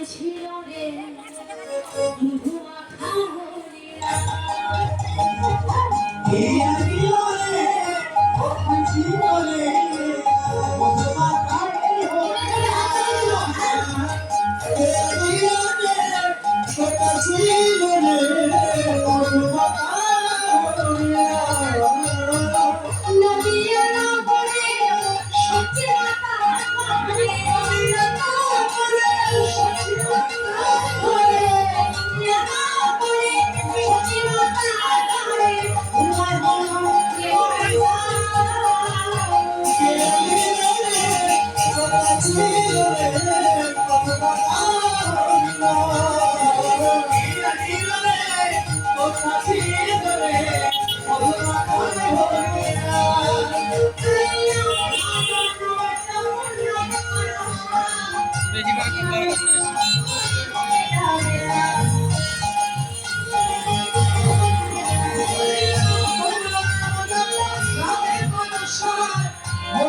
ছিল রে ধুমা খাহরিয়া ইয়া ছিল রে কথা ছিল রে ধুমা খাহরিয়া ইয়া ছিল রে কথা ছিল রে ধুমা খাহরিয়া নদিয়া না বলে সত্যি কথা বলে নদিয়া না বলে সত্যি কথা বলে নদিয়া না বলে সত্যি কথা বলে তোমার বলো কে কথা ছিল রে ধুমা খাহরিয়া ইয়া ছিল রে কথা ছিল রে ধুমা খাহরিয়া বেশি করে কি করার Thank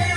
you.